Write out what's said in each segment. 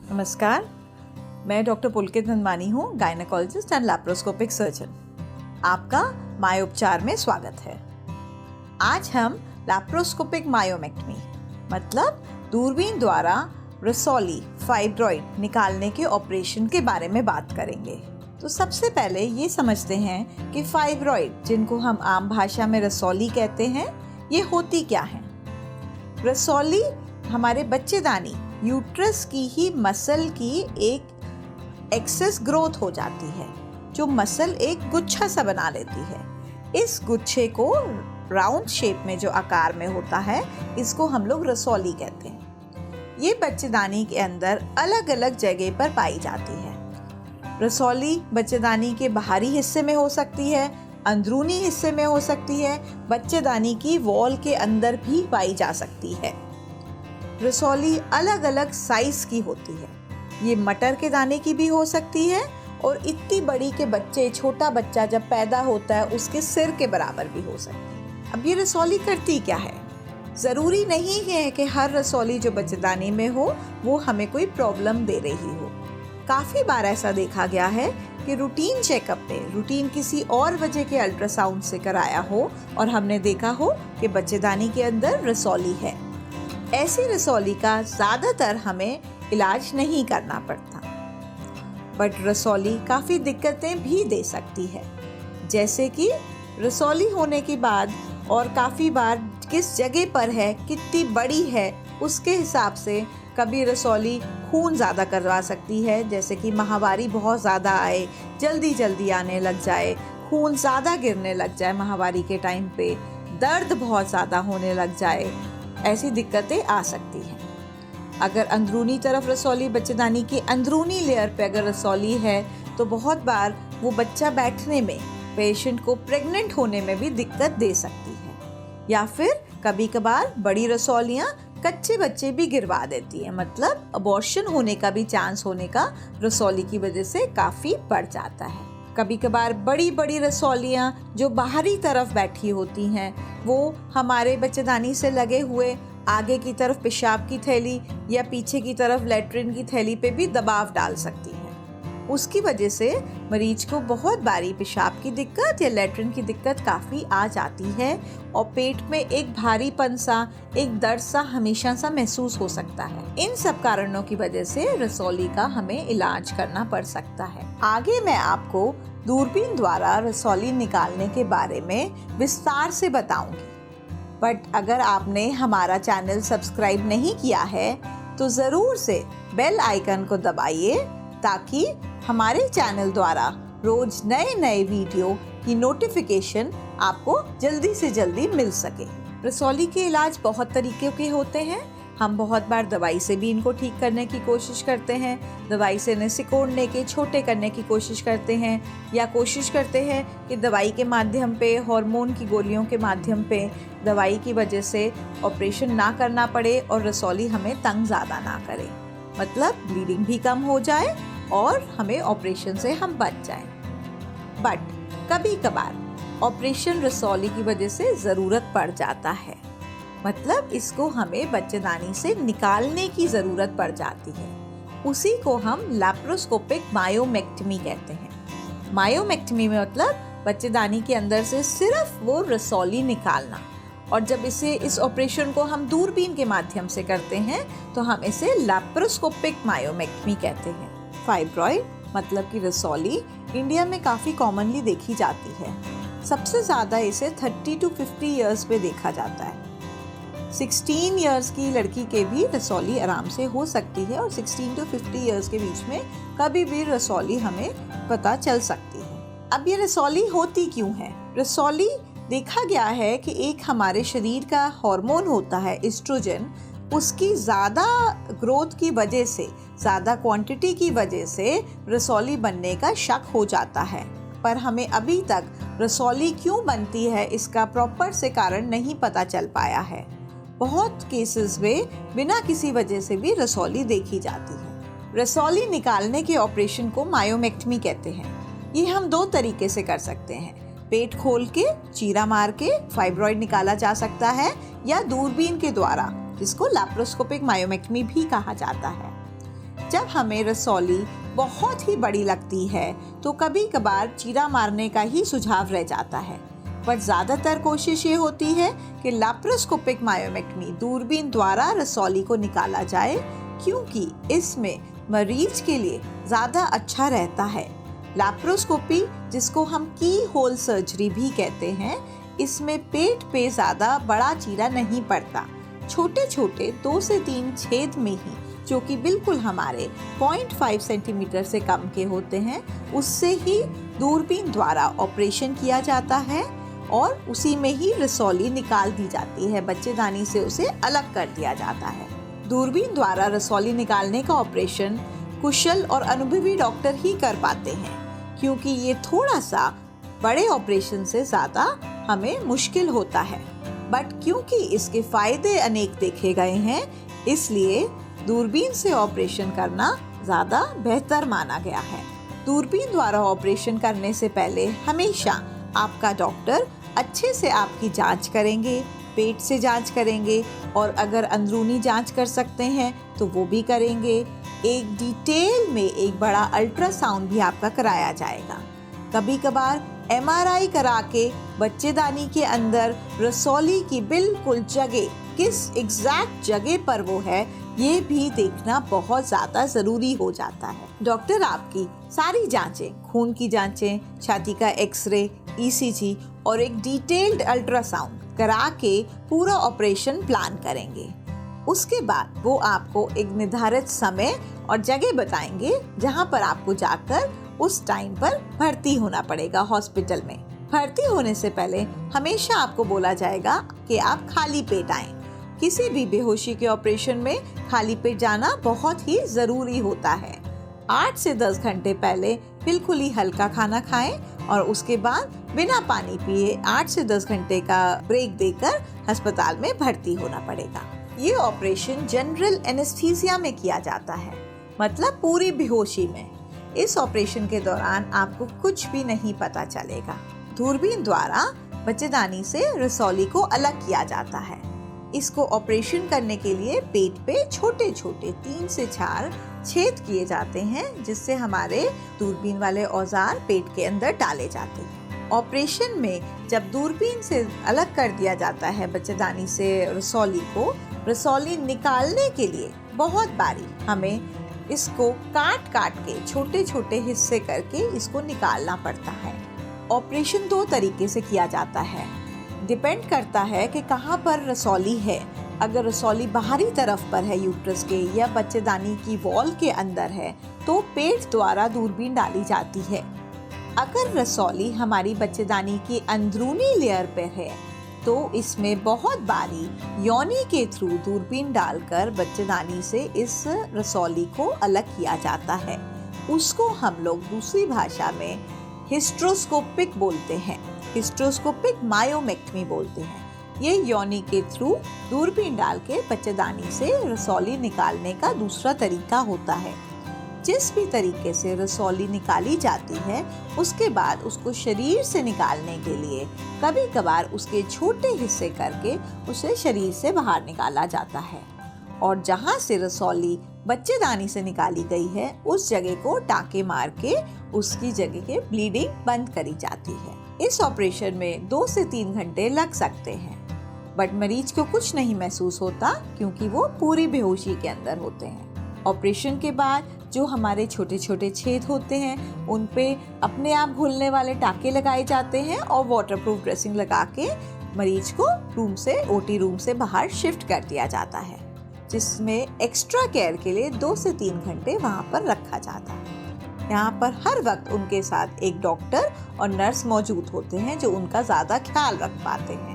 नमस्कार, मैं डॉक्टर पुलकित नंदवानी हूँ, गायनेकोलॉजिस्ट एंड लैप्रोस्कोपिक सर्जन। आपका मायोपचार में स्वागत है। आज हम लैप्रोस्कोपिक मायोमेक्टमी मतलब दूरबीन द्वारा रसौली फाइब्रॉइड निकालने के ऑपरेशन के बारे में बात करेंगे। तो सबसे पहले ये समझते हैं कि फाइब्रॉइड, जिनको हम आम भाषा में रसौली कहते हैं, ये होती क्या है। रसौली हमारे बच्चेदानी यूट्रस की ही मसल की एक एक्सेस ग्रोथ हो जाती है, जो मसल एक गुच्छा सा बना लेती है। इस गुच्छे को राउंड शेप में जो आकार में होता है, इसको हम लोग रसौली कहते हैं। ये बच्चेदानी के अंदर अलग अलग जगह पर पाई जाती है। रसौली बच्चेदानी के बाहरी हिस्से में हो सकती है, अंदरूनी हिस्से में हो सकती है, बच्चेदानी की वॉल के अंदर भी पाई जा सकती है। रसौली अलग अलग साइज की होती है। ये मटर के दाने की भी हो सकती है और इतनी बड़ी के बच्चे, छोटा बच्चा जब पैदा होता है उसके सिर के बराबर भी हो सकती है। अब ये रसौली करती क्या है? ज़रूरी नहीं है कि हर रसौली जो बच्चेदानी में हो वो हमें कोई प्रॉब्लम दे रही हो। काफ़ी बार ऐसा देखा गया है कि रूटीन चेकअप में रूटीन किसी और वजह के अल्ट्रासाउंड से कराया हो और हमने देखा हो कि बच्चेदानी के अंदर रसौली है। ऐसी रसौली का ज़्यादातर हमें इलाज नहीं करना पड़ता, बट रसौली काफ़ी दिक्कतें भी दे सकती है। जैसे कि रसौली होने के बाद और काफ़ी बार किस जगह पर है, कितनी बड़ी है, उसके हिसाब से कभी रसौली खून ज़्यादा करवा सकती है। जैसे कि माहवारी बहुत ज़्यादा आए, जल्दी आने लग जाए, खून ज़्यादा गिरने लग जाए माहवारी के टाइम पे, दर्द बहुत ज़्यादा होने लग जाए, ऐसी दिक्कतें आ सकती हैं। अगर अंदरूनी तरफ रसौली, बच्चेदानी की अंदरूनी लेयर पे अगर रसौली है, तो बहुत बार वो बच्चा बैठने में, पेशेंट को प्रेग्नेंट होने में भी दिक्कत दे सकती है। या फिर कभी कभार बड़ी रसौलियाँ कच्चे बच्चे भी गिरवा देती है, मतलब अबॉर्शन होने का भी चांस होने का रसौली की वजह से काफ़ी बढ़ जाता है। कभी कभार बड़ी बड़ी रसौलियाँ जो बाहरी तरफ बैठी होती हैं, वो हमारे बच्चेदानी से लगे हुए आगे की तरफ पेशाब की थैली या पीछे की तरफ लैट्रिन की थैली पे भी दबाव डाल सकती हैं। उसकी वजह से मरीज को बहुत बारी पेशाब की दिक्कत या लैट्रिन की दिक्कत काफ़ी आ जाती है और पेट में एक भारीपन सा, एक दर्द सा हमेशा सा महसूस हो सकता है। इन सब कारणों की वजह से रसौली का हमें इलाज करना पड़ सकता है। आगे मैं आपको दूरबीन द्वारा रसौली निकालने के बारे में विस्तार से बताऊंगी, बट अगर आपने हमारा चैनल सब्सक्राइब नहीं किया है तो ज़रूर से बेल आइकन को दबाइए, ताकि हमारे चैनल द्वारा रोज नए वीडियो की नोटिफिकेशन आपको जल्दी से जल्दी मिल सके। रसौली के इलाज बहुत तरीके के होते हैं। हम बहुत बार दवाई से भी इनको ठीक करने की कोशिश करते हैं, दवाई से इन्हें सिकोड़ने के, छोटे करने की कोशिश करते हैं, या कोशिश करते हैं कि दवाई के माध्यम पे, हार्मोन की गोलियों के माध्यम पे दवाई की वजह से ऑपरेशन ना करना पड़े और रसौली हमें तंग ज़्यादा ना करे, मतलब ब्लीडिंग भी कम हो जाए और हमें ऑपरेशन से हम बच जाएं। बट कभी कभार ऑपरेशन रसौली की वजह से ज़रूरत पड़ जाता है, मतलब इसको हमें बच्चेदानी से निकालने की ज़रूरत पड़ जाती है। उसी को हम लैप्रोस्कोपिक मायोमेक्टमी कहते हैं। मायोमेक्टमी में मतलब बच्चेदानी के अंदर से सिर्फ वो रसौली निकालना, और जब इस ऑपरेशन को हम दूरबीन के माध्यम से करते हैं तो हम इसे लैप्रोस्कोपिक मायोमेक्टमी कहते हैं। फाइब्रॉइड मतलब कि रसौली इंडिया में काफ़ी कॉमनली देखी जाती है। सबसे ज़्यादा इसे 30 to 50 ईयर्स पे देखा जाता है। 16 ईयर्स की लड़की के भी रसौली आराम से हो सकती है और 16 to 50 ईयर्स के बीच में कभी भी रसौली हमें पता चल सकती है। अब ये रसौली होती क्यों है? रसौली देखा गया है कि एक हमारे शरीर का हार्मोन होता है एस्ट्रोजन, उसकी ज़्यादा ग्रोथ की वजह से, ज़्यादा क्वांटिटी की वजह से रसौली बनने का शक हो जाता है। पर हमें अभी तक रसौली क्यों बनती है इसका प्रॉपर से कारण नहीं पता चल पाया है। बहुत केसेस में बिना किसी वजह से भी रसौली देखी जाती है। रसौली निकालने के ऑपरेशन को मायोमेक्टमी कहते हैं। ये हम दो तरीके से कर सकते हैं। पेट खोल के, चीरा मार के फाइब्रॉइड निकाला जा सकता है, या दूरबीन के द्वारा, जिसको लैप्रोस्कोपिक मायोमेक्टमी भी कहा जाता है। जब हमें रसौली बहुत ही बड़ी लगती है तो कभी कभार चीरा मारने का ही सुझाव रह जाता है, पर ज़्यादातर कोशिश ये होती है कि लैप्रोस्कोपिक मायोमेक्टमी दूरबीन द्वारा रसौली को निकाला जाए, क्योंकि इसमें मरीज के लिए ज़्यादा अच्छा रहता है। लैप्रोस्कोपी, जिसको हम की होल सर्जरी भी कहते हैं, इसमें पेट पे ज़्यादा बड़ा चीरा नहीं पड़ता। छोटे छोटे 2 से 3 छेद में ही, जो कि बिल्कुल हमारे 0.5 सेंटीमीटर से कम के होते हैं, उससे ही दूरबीन द्वारा ऑपरेशन किया जाता है और उसी में ही रसौली निकाल दी जाती है। बच्चेदानी से उसे अलग कर दिया जाता है। दूरबीन द्वारा रसौली निकालने का ऑपरेशन कुशल और अनुभवी डॉक्टर ही कर पाते हैं, क्योंकि ये थोड़ा सा बड़े ऑपरेशन से ज़्यादा हमें मुश्किल होता है। बट क्योंकि इसके फायदे अनेक देखे गए हैं, इसलिए दूरबीन से ऑपरेशन करना ज़्यादा बेहतर माना गया है। दूरबीन द्वारा ऑपरेशन करने से पहले हमेशा आपका डॉक्टर अच्छे से आपकी जांच करेंगे, पेट से जांच करेंगे और अगर अंदरूनी जांच कर सकते हैं तो वो भी करेंगे। एक डिटेल में एक बड़ा अल्ट्रासाउंड भी आपका कराया जाएगा। कभी कभार MRI करा के बच्चेदानी के अंदर रसौली की बिल्कुल जगह, किस एग्जैक्ट जगह पर वो है, ये भी देखना बहुत ज़्यादा ज़रूरी हो जाता है। डॉक्टर आपकी सारी जांचें, खून की जांचें, छाती का एक्सरे, ECG और एक डिटेल्ड अल्ट्रासाउंड करा के पूरा ऑपरेशन प्लान करेंगे। उसके बाद वो आपको एक निर्धारित समय और जगह बताएंगे जहां पर आपको जाकर उस टाइम पर भर्ती होना पड़ेगा हॉस्पिटल में। भर्ती होने से पहले हमेशा आपको बोला जाएगा कि आप खाली पेट आएं। किसी भी बेहोशी के ऑपरेशन में खाली पेट जाना बहुत ही ज़रूरी होता है। 8 से 10 घंटे पहले बिल्कुल ही हल्का खाना खाएं और उसके बाद बिना पानी पिए 8 से 10 घंटे का ब्रेक देकर अस्पताल में भर्ती होना पड़ेगा। ये ऑपरेशन जनरल एनेस्थीसिया में किया जाता है, मतलब पूरी बेहोशी में। इस ऑपरेशन के दौरान आपको कुछ भी नहीं पता चलेगा। दूरबीन द्वारा बच्चेदानी से रसौली को अलग किया जाता है। इसको ऑपरेशन करने के लिए पेट पे छोटे छोटे 3 से 4 छेद किए जाते हैं, जिससे हमारे दूरबीन वाले औजार पेट के अंदर डाले जाते हैं। ऑपरेशन में जब दूरबीन से अलग कर दिया जाता है बच्चेदानी से रसौली को, रसौली निकालने के लिए बहुत बारी हमें इसको काट काट के छोटे छोटे हिस्से करके इसको निकालना पड़ता है। ऑपरेशन 2 तरीके से किया जाता है। डिपेंड करता है कि कहाँ पर रसौली है। अगर रसौली बाहरी तरफ पर है यूट्रस के या बच्चेदानी की वॉल के अंदर है तो पेट द्वारा दूरबीन डाली जाती है। अगर रसौली हमारी बच्चेदानी की अंदरूनी लेयर पर है तो इसमें बहुत बारी योनि के थ्रू दूरबीन डालकर बच्चेदानी से इस रसौली को अलग किया जाता है। उसको हम लोग दूसरी भाषा में हिस्ट्रोस्कोपिक बोलते हैं, हिस्ट्रोस्कोपिक मायोमेक्टमी बोलते हैं। ये योनि के थ्रू दूरबीन डाल के बच्चेदानी से रसौली निकालने का दूसरा तरीका होता है। जिस भी तरीके से रसौली निकाली जाती है उसके बाद उसको शरीर से निकालने के लिए कभी कभार उसके छोटे हिस्से करके उसे शरीर से बाहर निकाला जाता है और जहाँ से रसौली बच्चेदानी से निकाली गई है उस जगह को टाँके मार के उसकी जगह के ब्लीडिंग बंद करी जाती है। इस ऑपरेशन में 2 से 3 घंटे लग सकते हैं, बट मरीज को कुछ नहीं महसूस होता क्योंकि वो पूरी बेहोशी के अंदर होते हैं। ऑपरेशन के बाद जो हमारे छोटे छोटे छेद होते हैं उन पे अपने आप घुलने वाले टाँके लगाए जाते हैं और वाटरप्रूफ ड्रेसिंग लगा के मरीज को रूम से, OT रूम से बाहर शिफ्ट कर दिया जाता है, जिसमें एक्स्ट्रा केयर के लिए 2 से 3 घंटे वहाँ पर रखा जाता है। यहाँ पर हर वक्त उनके साथ एक डॉक्टर और नर्स मौजूद होते हैं जो उनका ज़्यादा ख्याल रख पाते हैं।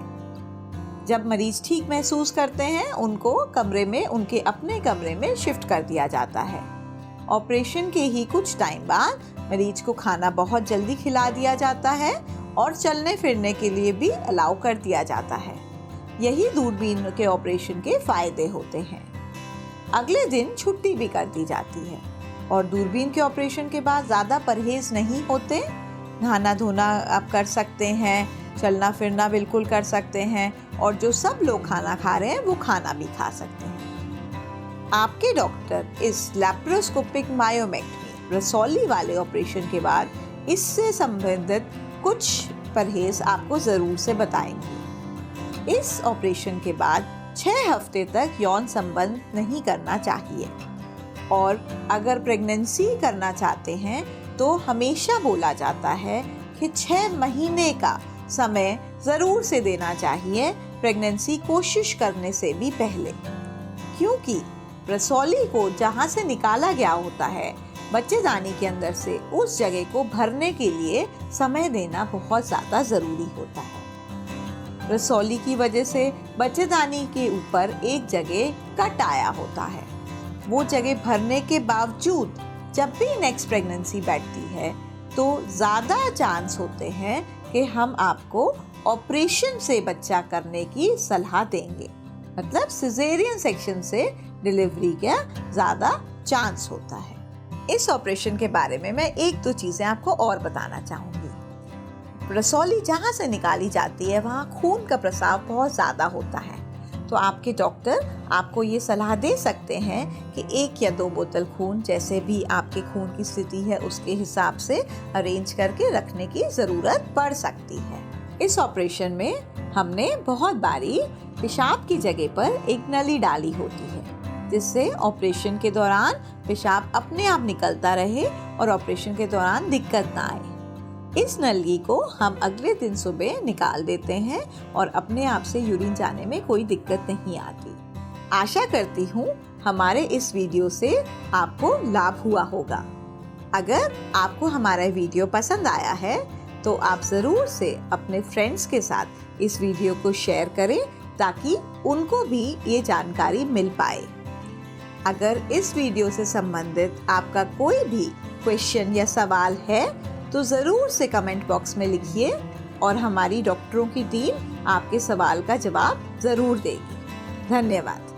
जब मरीज ठीक महसूस करते हैं उनको कमरे में, उनके अपने कमरे में शिफ्ट कर दिया जाता है। ऑपरेशन के ही कुछ टाइम बाद मरीज को खाना बहुत जल्दी खिला दिया जाता है और चलने फिरने के लिए भी अलाउ कर दिया जाता है। यही दूरबीन के ऑपरेशन के फायदे होते हैं। अगले दिन छुट्टी भी कर दी जाती है और दूरबीन के ऑपरेशन के बाद ज़्यादा परहेज नहीं होते। नहाना धोना आप कर सकते हैं, चलना फिरना बिल्कुल कर सकते हैं और जो सब लोग खाना खा रहे हैं वो खाना भी खा सकते हैं। आपके डॉक्टर इस लैप्रोस्कोपिक मायोमेक्टमी रसौली वाले ऑपरेशन के बाद इससे संबंधित कुछ परहेज आपको ज़रूर से बताएंगे। इस ऑपरेशन के बाद 6 हफ्ते तक यौन संबंध नहीं करना चाहिए और अगर प्रेगनेंसी करना चाहते हैं तो हमेशा बोला जाता है कि 6 महीने का समय ज़रूर से देना चाहिए प्रेगनेंसी कोशिश करने से भी पहले, क्योंकि रसौली को जहाँ से निकाला गया होता है बच्चेदानी के अंदर से उस जगह को भरने के लिए समय देना बहुत ज़्यादा ज़रूरी होता है। रसौली की वजह से बच्चेदानी के ऊपर एक जगह कट आया होता है। वो जगह भरने के बावजूद जब भी नेक्स्ट प्रेगनेंसी बैठती है तो ज़्यादा चांस होते हैं कि हम आपको ऑपरेशन से बच्चा करने की सलाह देंगे, मतलब सिजेरियन सेक्शन से डिलीवरी का ज़्यादा चांस होता है। इस ऑपरेशन के बारे में मैं 1-2 चीज़ें आपको और बताना चाहूँगी। रसौली जहाँ से निकाली जाती है वहाँ खून का प्रसाव बहुत ज़्यादा होता है, तो आपके डॉक्टर आपको ये सलाह दे सकते हैं कि 1 या 2 बोतल खून, जैसे भी आपके खून की स्थिति है उसके हिसाब से अरेंज करके रखने की ज़रूरत पड़ सकती है। इस ऑपरेशन में हमने बहुत बारी पेशाब की जगह पर एक नली डाली होती है, जिससे ऑपरेशन के दौरान पेशाब अपने आप निकलता रहे और ऑपरेशन के दौरान दिक्कत ना आए। इस नली को हम अगले दिन सुबह निकाल देते हैं और अपने आप से यूरिन जाने में कोई दिक्कत नहीं आती। आशा करती हूँ हमारे इस वीडियो से आपको लाभ हुआ होगा। अगर आपको हमारा वीडियो पसंद आया है तो आप ज़रूर से अपने फ्रेंड्स के साथ इस वीडियो को शेयर करें ताकि उनको भी ये जानकारी मिल पाए। अगर इस वीडियो से संबंधित आपका कोई भी क्वेश्चन या सवाल है तो ज़रूर से कमेंट बॉक्स में लिखिए और हमारी डॉक्टरों की टीम आपके सवाल का जवाब ज़रूर देगी। धन्यवाद।